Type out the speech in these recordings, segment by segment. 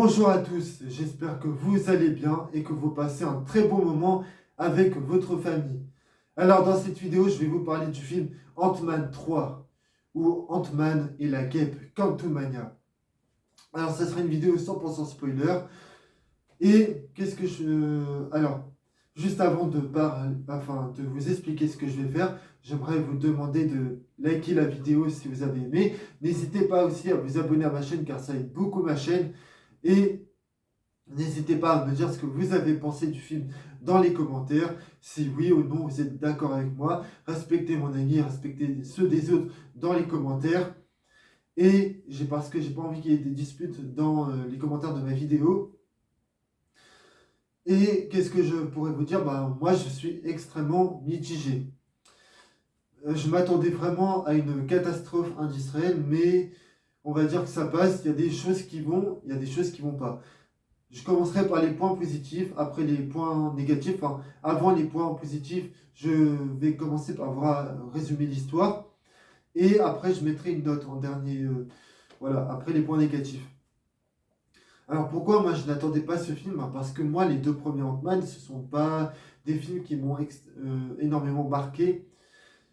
Bonjour à tous, j'espère que vous allez bien et que vous passez un très bon moment avec votre famille. Alors dans cette vidéo, je vais vous parler du film Ant-Man 3 ou Ant-Man et la guêpe Quantumania. Alors ça sera une vidéo 100% spoiler. Et qu'est-ce que je... Alors, juste avant de vous expliquer ce que je vais faire, j'aimerais vous demander de liker la vidéo si vous avez aimé. N'hésitez pas aussi à vous abonner à ma chaîne car ça aide beaucoup ma chaîne. Et n'hésitez pas à me dire ce que vous avez pensé du film dans les commentaires. Si oui ou non vous êtes d'accord avec moi, respectez mon avis, respectez ceux des autres dans les commentaires. Et parce que j'ai pas envie qu'il y ait des disputes dans les commentaires de ma vidéo. Et qu'est-ce que je pourrais vous dire? Moi je suis extrêmement mitigé. Je m'attendais vraiment à une catastrophe industrielle, mais on va dire que ça passe. Il y a des choses qui vont, il y a des choses qui vont pas. Je commencerai par les points positifs, après les points négatifs. Enfin, avant les points positifs, je vais commencer par vous résumer l'histoire. Et après, je mettrai une note en dernier, voilà, après les points négatifs. Alors pourquoi moi je n'attendais pas ce film? Parce que moi, les deux premiers Ant-Man, ce ne sont pas des films qui m'ont énormément marqué.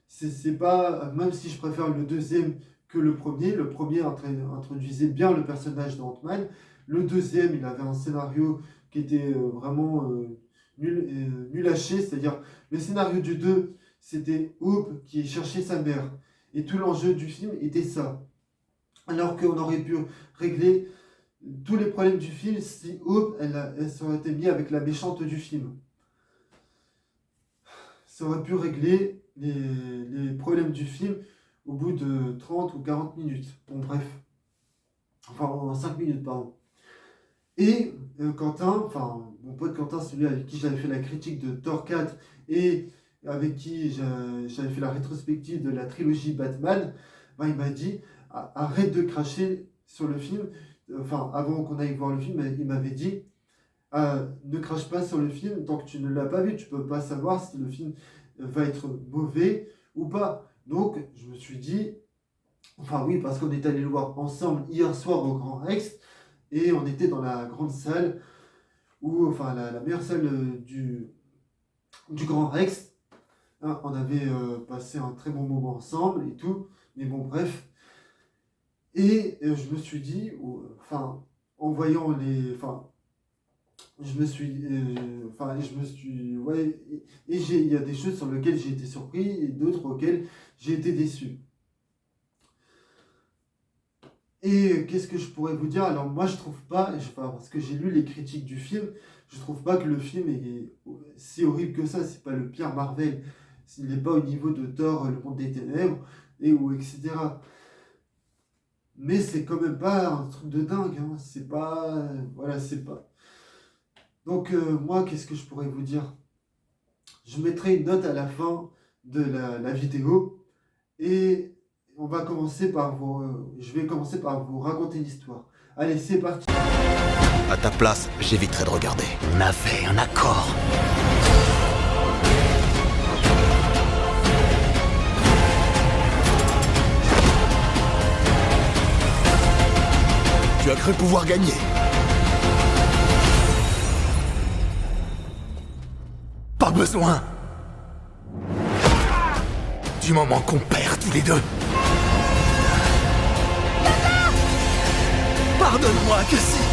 C'est pas, même si je préfère le deuxième que le premier introduisait bien le personnage d'Ant-Man. Le deuxième, il avait un scénario qui était vraiment nul à chier, c'est-à-dire le scénario du 2, c'était Hope qui cherchait sa mère. Et tout l'enjeu du film était ça. Alors qu'on aurait pu régler tous les problèmes du film si Hope, elle s'aurait été mise avec la méchante du film. Ça aurait pu régler les problèmes du film au bout de 30 ou 40 minutes. Bon, bref. Enfin, en 5 minutes, pardon. Et Quentin, enfin, mon pote Quentin, celui avec qui j'avais fait la critique de Thor 4 et avec qui j'avais fait la rétrospective de la trilogie Batman, il m'a dit arrête de cracher sur le film. Enfin, avant qu'on aille voir le film, il m'avait dit ne crache pas sur le film tant que tu ne l'as pas vu. Tu peux pas savoir si le film va être mauvais ou pas. Donc, je me suis dit, enfin oui, parce qu'on est allé le voir ensemble hier soir au Grand Rex. Et on était dans la grande salle, enfin la meilleure salle du Grand Rex. On avait passé un très bon moment ensemble et tout. Mais bon, bref. Et je me suis dit, en voyant les... ouais, et il y a des choses sur lesquelles j'ai été surpris et d'autres auxquelles j'ai été déçu. Et qu'est-ce que je pourrais vous dire? Alors moi je trouve pas, parce que j'ai lu les critiques du film, je trouve pas que le film est si horrible que ça. C'est pas le pire Marvel, il n'est pas au niveau de Thor, le monde des ténèbres, etc. Mais c'est quand même pas un truc de dingue, hein. C'est pas, voilà, c'est pas. Donc moi qu'est-ce que je pourrais vous dire? Je mettrai une note à la fin de la vidéo et je vais commencer par vous raconter l'histoire. Allez, c'est parti. À ta place, j'éviterai de regarder. On avait un accord. Tu as cru pouvoir gagner. Pas besoin. Du moment qu'on perd tous les deux. Pardonne-moi, Cassie.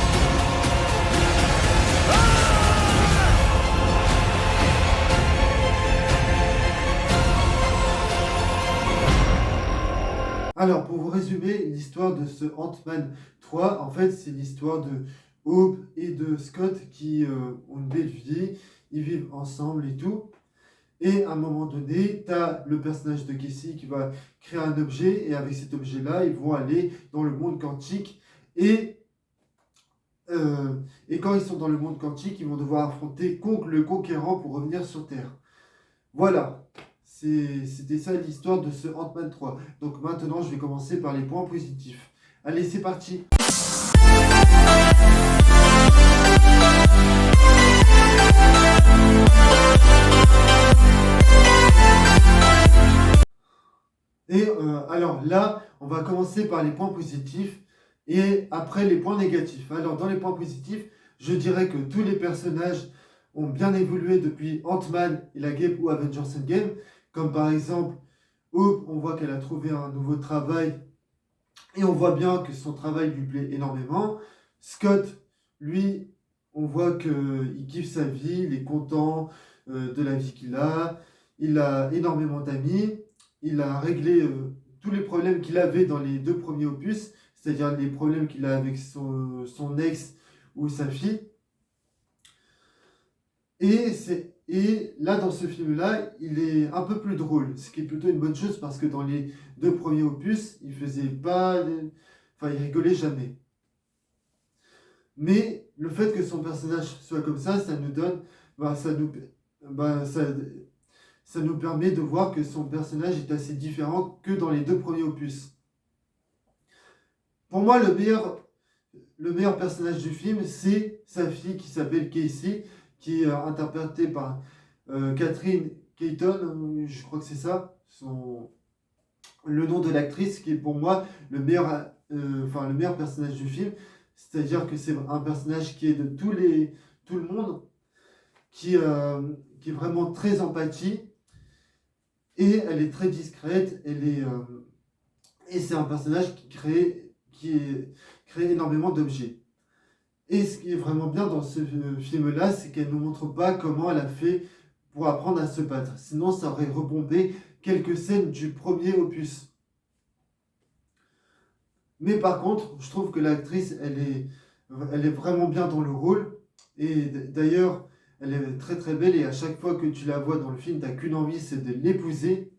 Alors, pour vous résumer l'histoire de ce Ant-Man 3, en fait, c'est l'histoire de Hope et de Scott qui ont une belle vie, ils vivent ensemble et tout. Et à un moment donné, tu as le personnage de Cassie qui va créer un objet, et avec cet objet-là, ils vont aller dans le monde quantique. Et quand ils sont dans le monde quantique, ils vont devoir affronter Kong le Conquérant pour revenir sur Terre. Voilà. C'était ça l'histoire de ce Ant-Man 3. Donc maintenant, je vais commencer par les points positifs. Allez, c'est parti. Et alors là, on va commencer par les points positifs. Et après, les points négatifs. Alors, dans les points positifs, je dirais que tous les personnages ont bien évolué depuis Ant-Man et la Guêpe ou Avengers Endgame. Comme par exemple, Hope, on voit qu'elle a trouvé un nouveau travail et on voit bien que son travail lui plaît énormément. Scott, lui, on voit qu'il kiffe sa vie, il est content de la vie qu'il a. Il a énormément d'amis. Il a réglé tous les problèmes qu'il avait dans les deux premiers opus, c'est-à-dire les problèmes qu'il a avec son ex ou sa fille. Et là, dans ce film-là, il est un peu plus drôle, ce qui est plutôt une bonne chose parce que dans les deux premiers opus, il faisait pas, enfin, il rigolait jamais. Mais le fait que son personnage soit comme ça nous donne, bah, ça nous permet de voir que son personnage est assez différent que dans les deux premiers opus. Pour moi, le meilleur personnage du film, c'est sa fille qui s'appelle Casey, qui est interprétée par Catherine Keaton, je crois que c'est ça, le nom de l'actrice, qui est pour moi le meilleur personnage du film. C'est-à-dire que c'est un personnage qui est de tout le monde, qui est vraiment très empathie, et elle est très discrète, et c'est un personnage qui crée énormément d'objets. Et ce qui est vraiment bien dans ce film-là, c'est qu'elle ne nous montre pas comment elle a fait pour apprendre à se battre. Sinon, ça aurait rebombé quelques scènes du premier opus. Mais par contre, je trouve que l'actrice, elle est vraiment bien dans le rôle. Et d'ailleurs, elle est très très belle. Et à chaque fois que tu la vois dans le film, tu n'as qu'une envie, c'est de l'épouser.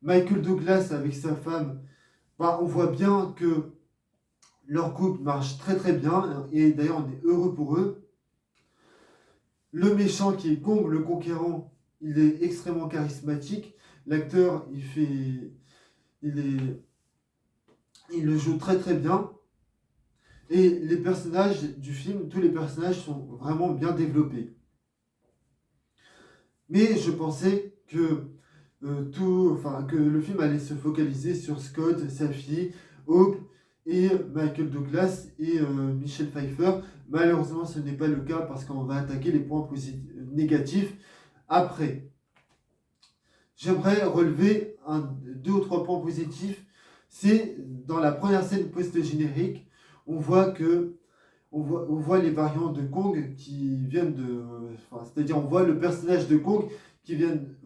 Michael Douglas avec sa femme, bah, on voit bien que leur couple marche très très bien. Et d'ailleurs, on est heureux pour eux. Le méchant qui est Kong le Conquérant, il est extrêmement charismatique. L'acteur, il le joue très très bien. Et les personnages du film, tous les personnages sont vraiment bien développés. Mais je pensais que que le film allait se focaliser sur Scott, sa fille, Hope et Michael Douglas et Michelle Pfeiffer. Malheureusement, ce n'est pas le cas parce qu'on va attaquer les points négatifs après. J'aimerais relever deux ou trois points positifs. C'est dans la première scène post-générique, on voit les variants de Kong qui viennent c'est-à-dire on voit le personnage de Kong qui viennent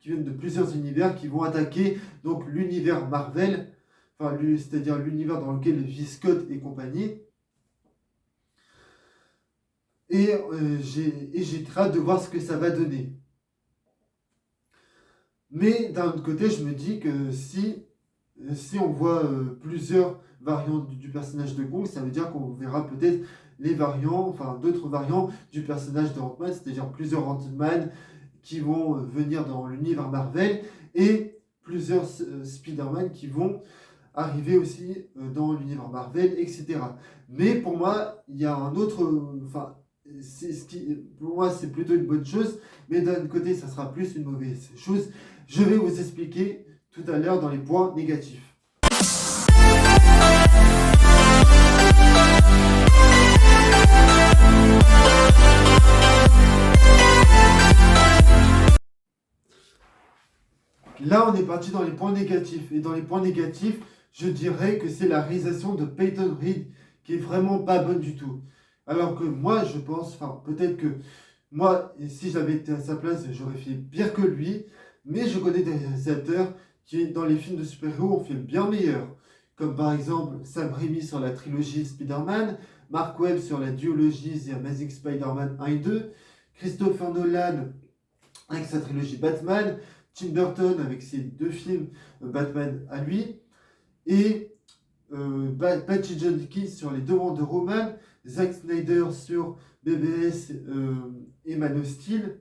de plusieurs univers qui vont attaquer donc l'univers Marvel, c'est-à-dire l'univers dans lequel vit Scott et compagnie. Et j'ai très hâte de voir ce que ça va donner. Mais d'un autre côté, je me dis que si on voit plusieurs variantes du personnage de Kong, ça veut dire qu'on verra peut-être d'autres variants du personnage de Ant-Man, c'est-à-dire plusieurs Ant-Man qui vont venir dans l'univers Marvel et plusieurs Spider-Man qui vont arriver aussi dans l'univers Marvel, etc. Mais pour moi, il y a un autre... pour moi, c'est plutôt une bonne chose, mais d'un côté, ça sera plus une mauvaise chose. Je vais vous expliquer tout à l'heure dans les points négatifs. Là, on est parti dans les points négatifs. Et dans les points négatifs, je dirais que c'est la réalisation de Peyton Reed qui est vraiment pas bonne du tout. Alors que moi, je pense, peut-être que moi, si j'avais été à sa place, j'aurais fait pire que lui. Mais je connais des réalisateurs qui, dans les films de super-héros, ont fait bien meilleur. Comme par exemple Sam Raimi sur la trilogie Spider-Man, Mark Webb sur la duologie The Amazing Spider-Man 1 et 2, Christopher Nolan avec sa trilogie Batman, Tim Burton avec ses deux films Batman à lui, et Patty Jenkins sur les deux Wonder Woman, Zack Snyder sur BBS et Man of Steel,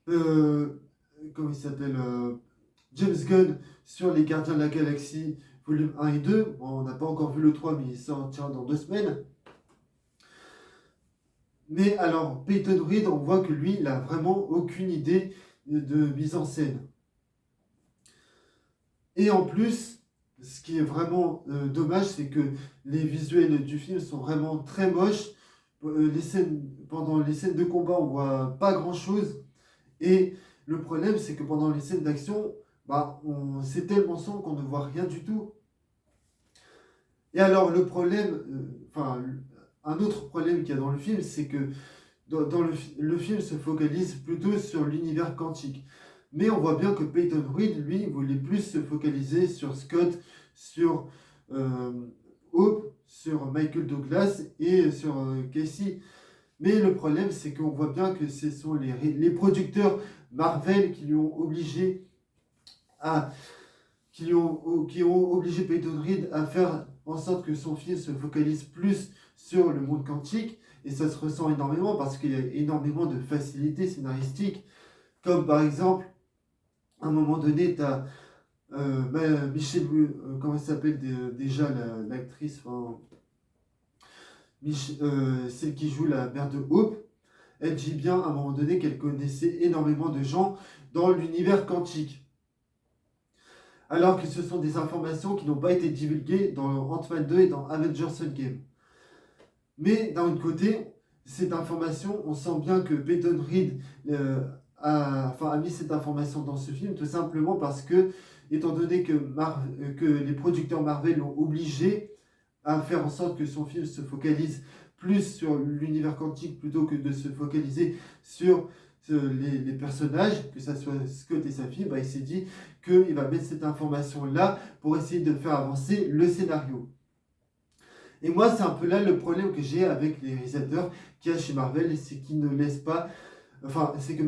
comment il s'appelle, James Gunn sur les Gardiens de la Galaxie volume 1 et 2. Bon, on n'a pas encore vu le 3, mais il sortira dans 2 semaines. Mais alors, Peyton Reed, on voit que lui, il n'a vraiment aucune idée de mise en scène. Et en plus, ce qui est vraiment dommage, c'est que les visuels du film sont vraiment très moches. Pendant les scènes de combat, on voit pas grand-chose. Et le problème, c'est que pendant les scènes d'action, c'est tellement sombre qu'on ne voit rien du tout. Et alors, un autre problème qu'il y a dans le film, c'est que le film se focalise plutôt sur l'univers quantique. Mais on voit bien que Peyton Reed, lui, voulait plus se focaliser sur Scott, sur euh, Hope, sur Michael Douglas et sur Casey. Mais le problème, c'est qu'on voit bien que ce sont les producteurs Marvel qui ont obligé Peyton Reed à faire en sorte que son film se focalise plus sur le monde quantique. Et ça se ressent énormément parce qu'il y a énormément de facilité scénaristique. Comme par exemple, à un moment donné, tu as Michelle, comment elle s'appelle déjà l'actrice, celle qui joue la mère de Hope. Elle dit bien à un moment donné qu'elle connaissait énormément de gens dans l'univers quantique. Alors que ce sont des informations qui n'ont pas été divulguées dans Ant-Man 2 et dans Avengers Endgame. Mais d'un autre côté, cette information, on sent bien que Peyton Reed a mis cette information dans ce film, tout simplement parce que, étant donné que les producteurs Marvel l'ont obligé à faire en sorte que son film se focalise plus sur l'univers quantique plutôt que de se focaliser sur les personnages, que ce soit Scott et sa fille, il s'est dit qu'il va mettre cette information-là pour essayer de faire avancer le scénario. Et moi, c'est un peu là le problème que j'ai avec les réalisateurs qu'il y a chez Marvel, c'est qu'ils ne laissent pas, c'est que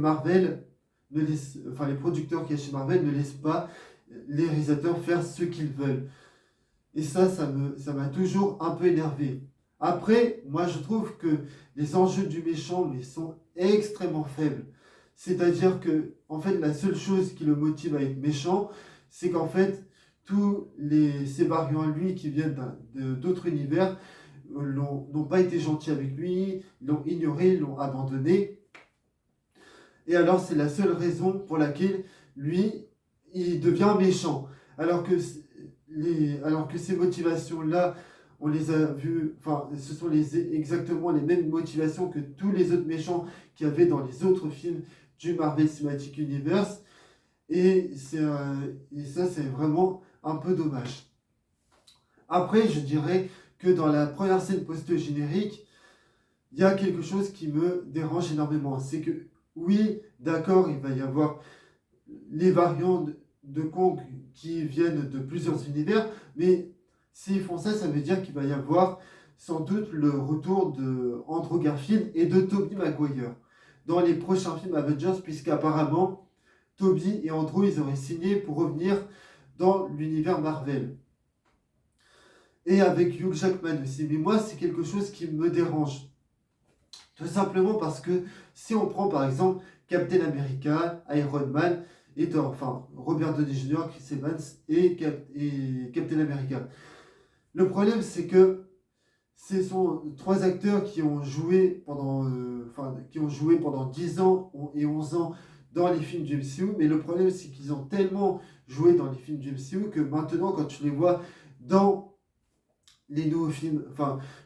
les producteurs qu'il y a chez Marvel ne laissent pas les réalisateurs faire ce qu'ils veulent. Et ça m'a toujours un peu énervé. Après, moi, je trouve que les enjeux du méchant sont extrêmement faibles. C'est-à-dire que, en fait, la seule chose qui le motive à être méchant, c'est qu'en fait, ces variants à lui qui viennent d'autres univers n'ont pas été gentils avec lui, l'ont ignoré, l'ont abandonné. Et alors, c'est la seule raison pour laquelle lui, il devient méchant. Alors que ces motivations-là, on les a vues, ce sont exactement les mêmes motivations que tous les autres méchants qu'il y avait dans les autres films du Marvel Cinematic Universe. Et ça, c'est vraiment un peu dommage. Après, je dirais que dans la première scène post-générique, il y a quelque chose qui me dérange énormément. C'est que, oui, d'accord, il va y avoir les variants de Kong qui viennent de plusieurs univers, mais s'ils font ça, ça veut dire qu'il va y avoir sans doute le retour de Andrew Garfield et de Tobey Maguire dans les prochains films Avengers, puisqu'apparemment Tobey et Andrew, ils auraient signé pour revenir dans l'univers Marvel. Et avec Hugh Jackman aussi. Mais moi, c'est quelque chose qui me dérange. Tout simplement parce que si on prend par exemple Captain America, Iron Man et Thor, Robert Downey Jr., Chris Evans et Captain America. Le problème, c'est que ce sont trois acteurs qui ont joué pendant 10 ans et 11 ans dans les films du MCU, mais le problème, c'est qu'ils ont tellement joué dans les films du MCU que maintenant, quand tu les vois dans les nouveaux films,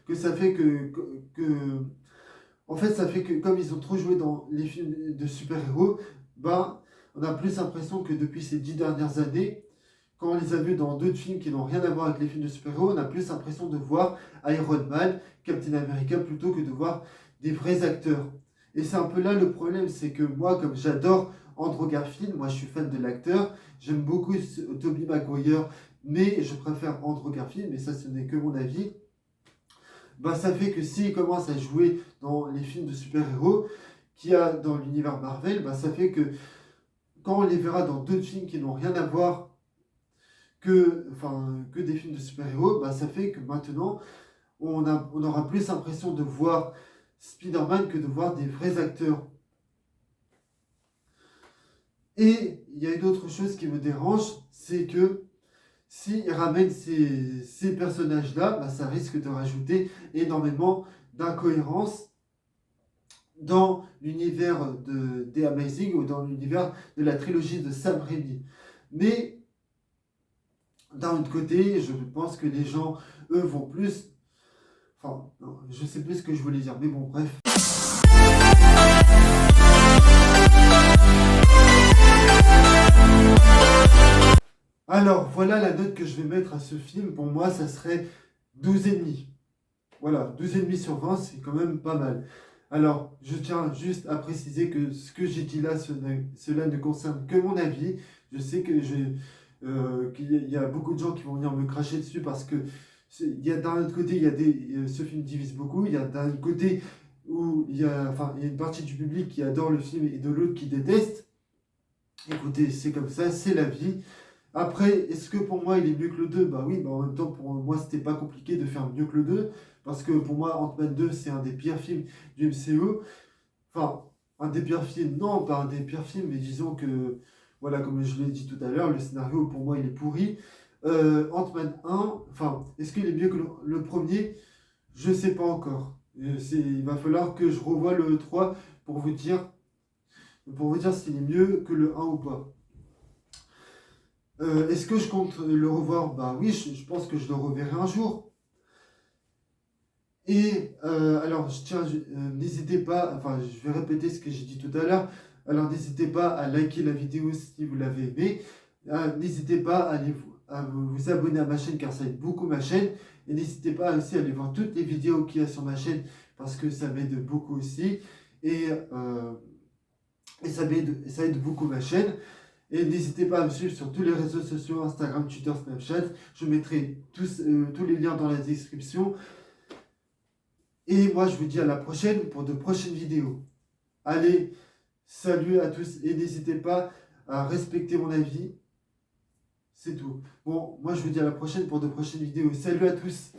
que ça fait ça fait que comme ils ont trop joué dans les films de super-héros, on a plus l'impression que depuis ces 10 dernières années, quand on les a vus dans d'autres films qui n'ont rien à voir avec les films de super-héros, on a plus l'impression de voir Iron Man, Captain America, plutôt que de voir des vrais acteurs. Et c'est un peu là le problème, c'est que moi, comme j'adore Andrew Garfield, moi je suis fan de l'acteur, j'aime beaucoup Tobey Maguire, mais je préfère Andrew Garfield, mais ça ce n'est que mon avis. Ça fait que s'il commence à jouer dans les films de super-héros qu'il y a dans l'univers Marvel, ça fait que quand on les verra dans d'autres films qui n'ont rien à voir que des films de super-héros, ça fait que maintenant on aura plus l'impression de voir Spider-Man que de voir des vrais acteurs. Et il y a une autre chose qui me dérange, c'est que s'ils ramènent ces personnages-là, ça risque de rajouter énormément d'incohérences dans l'univers des Amazing ou dans l'univers de la trilogie de Sam Raimi. Mais d'un autre côté, je pense que les gens, eux, vont plus... Enfin, non, je sais plus ce que je voulais dire, mais bon, bref. Alors, voilà la note que je vais mettre à ce film. Pour moi, ça serait 12,5. Voilà, 12,5 sur 20, c'est quand même pas mal. Alors, je tiens juste à préciser que ce que j'ai dit là, cela ne concerne que mon avis. Je sais que qu'il y a beaucoup de gens qui vont venir me cracher dessus parce que il y a d'un autre côté, ce film divise beaucoup. Il y a d'un autre côté où enfin, il y a une partie du public qui adore le film et de l'autre qui déteste. Écoutez, c'est comme ça, c'est la vie. Après, est-ce que pour moi il est mieux que le 2? Bah oui, en même temps, pour moi, c'était pas compliqué de faire mieux que le 2. Parce que pour moi, Ant-Man 2, c'est un des pires films du MCU. Enfin, un des pires films, non, pas un des pires films, mais disons que, voilà, comme je l'ai dit tout à l'heure, le scénario, pour moi, il est pourri. Ant-Man 1, enfin, est-ce qu'il est mieux que le premier? Je sais pas encore. Il va falloir que je revoie le 3 pour vous dire s'il est mieux que le 1 ou pas. Est-ce que je compte le revoir? Bah oui, je pense que je le reverrai un jour. Et alors, n'hésitez pas, enfin, je vais répéter ce que j'ai dit tout à l'heure. Alors, n'hésitez pas à liker la vidéo si vous l'avez aimée. N'hésitez pas à vous abonner à ma chaîne car ça aide beaucoup ma chaîne. Et n'hésitez pas aussi à aller voir toutes les vidéos qu'il y a sur ma chaîne parce que ça m'aide beaucoup aussi. Et ça aide beaucoup ma chaîne. Et n'hésitez pas à me suivre sur tous les réseaux sociaux, Instagram, Twitter, Snapchat. Je mettrai tous les liens dans la description. Et moi, je vous dis à la prochaine pour de prochaines vidéos. Allez, salut à tous et n'hésitez pas à respecter mon avis. C'est tout. Bon, moi, je vous dis à la prochaine pour de prochaines vidéos. Salut à tous!